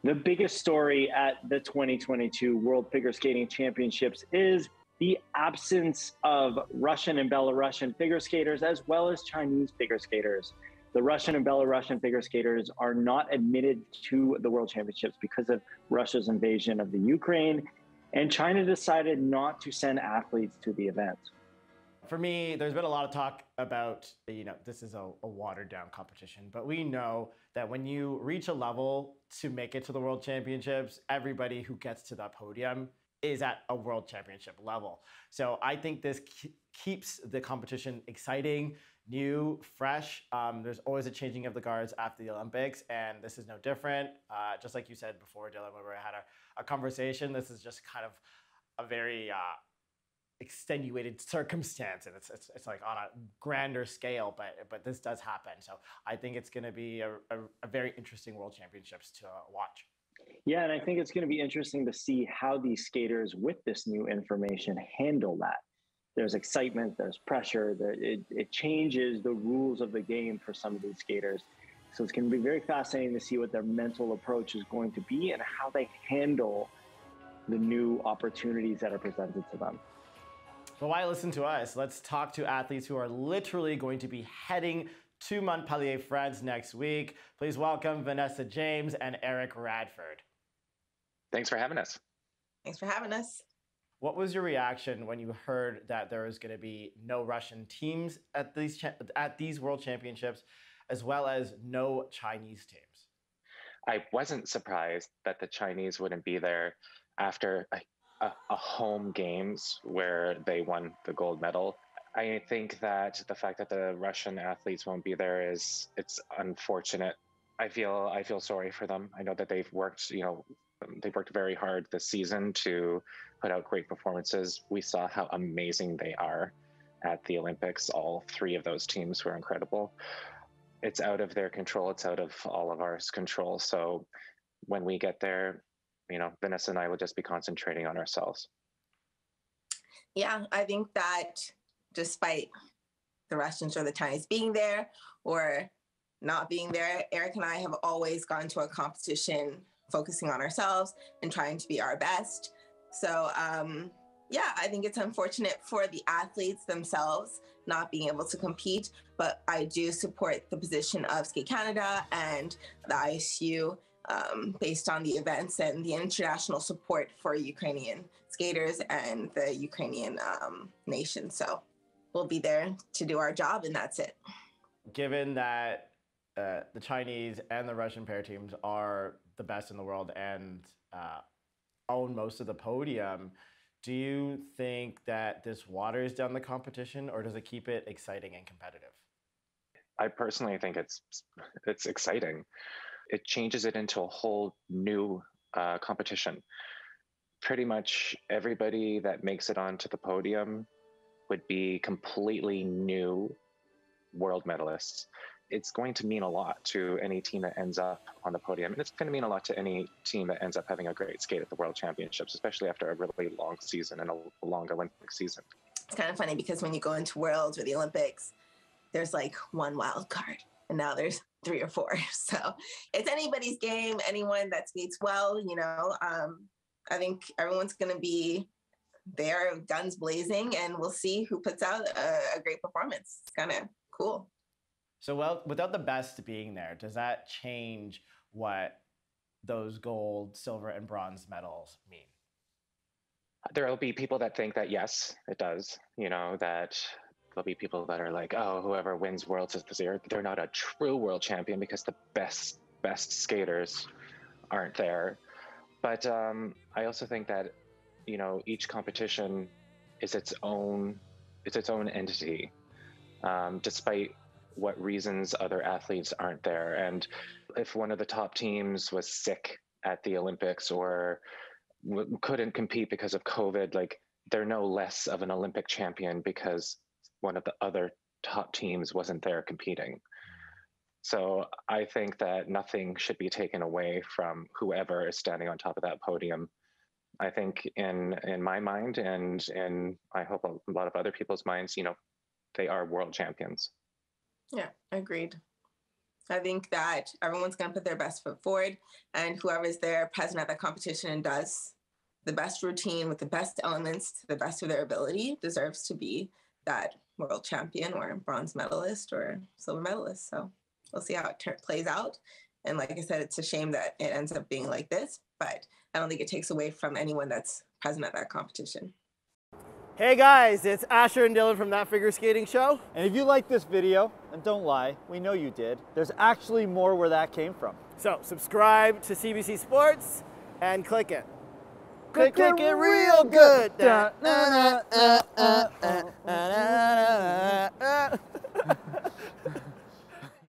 The biggest story at the 2022 World Figure Skating Championships is the absence of Russian and Belarusian figure skaters, as well as Chinese figure skaters. The Russian and Belarusian figure skaters are not admitted to the World Championships because of Russia's invasion of the Ukraine, and China decided not to send athletes to the event. For me, there's been a lot of talk about, this is a watered down competition, but we know that when you reach a level to make it to the World Championships, everybody who gets to that podium is at a World Championship level. So I think this keeps the competition exciting, new, fresh. There's always a changing of the guards after the Olympics, and this is no different. Just like you said before, Dylan, when we had a conversation, this is just kind of a very extenuated circumstance, and it's like on a grander scale, but this does happen. So I think it's going to be a very interesting World Championships to watch. Yeah, and I think it's going to be interesting to see how these skaters with this new information handle that. There's excitement, there's pressure, it changes the rules of the game for some of these skaters. So it's going to be very fascinating to see what their mental approach is going to be and how they handle the new opportunities that are presented to them. Well, why listen to us? Let's talk to athletes who are literally going to be heading to Montpellier, France next week. Please welcome Vanessa James and Eric Radford. Thanks for having us. Thanks for having us. What was your reaction when you heard that there was going to be no Russian teams at these World Championships, as well as no Chinese teams? I wasn't surprised that the Chinese wouldn't be there after a home games where they won the gold medal. I think that the fact that the Russian athletes won't be there it's unfortunate. I feel sorry for them. I know that they've worked very hard this season to put out great performances. We saw how amazing they are at the Olympics. All three of those teams were incredible. It's out of their control. It's out of all of our control. So when we get there, Vanessa and I will just be concentrating on ourselves. Yeah, I think that despite the Russians or the Chinese being there or not being there, Eric and I have always gone to a competition focusing on ourselves and trying to be our best. So, I think it's unfortunate for the athletes themselves not being able to compete, but I do support the position of Skate Canada and the ISU based on the events and the international support for Ukrainian skaters and the Ukrainian nation. So we'll be there to do our job, and that's it. Given that the Chinese and the Russian pair teams are the best in the world and own most of the podium, do you think that this waters down the competition, or does it keep it exciting and competitive? I personally think it's exciting. It changes it into a whole new competition. Pretty much everybody that makes it onto the podium would be completely new world medalists. It's going to mean a lot to any team that ends up on the podium. And it's going to mean a lot to any team that ends up having a great skate at the World Championships, especially after a really long season and a long Olympic season. It's kind of funny because when you go into Worlds or the Olympics, there's like one wild card, and now there's 3 or 4. So it's anybody's game, anyone that skates well, I think everyone's going to be there, guns blazing, and we'll see who puts out a great performance. It's kind of cool. So, without the best being there, does that change what those gold, silver, and bronze medals mean? There will be people that think that, yes, it does. That there'll be people that are like, oh, whoever wins Worlds this year, they're not a true world champion because the best skaters aren't there. But I also think that, each competition is its own entity, despite what reasons other athletes aren't there. And if one of the top teams was sick at the Olympics or couldn't compete because of COVID, like, they're no less of an Olympic champion because one of the other top teams wasn't there competing. So I think that nothing should be taken away from whoever is standing on top of that podium. I think in my mind, and I hope a lot of other people's minds, they are world champions. Yeah, agreed. I think that everyone's going to put their best foot forward, and whoever's there present at that competition and does the best routine with the best elements to the best of their ability deserves to be that world champion or bronze medalist or silver medalist. So we'll see how it plays out. And like I said, it's a shame that it ends up being like this, but I don't think it takes away from anyone that's present at that competition. Hey guys, it's Asher and Dylan from That Figure Skating Show. And if you liked this video, and don't lie, we know you did, there's actually more where that came from. So subscribe to CBC Sports and click it. Click it real good.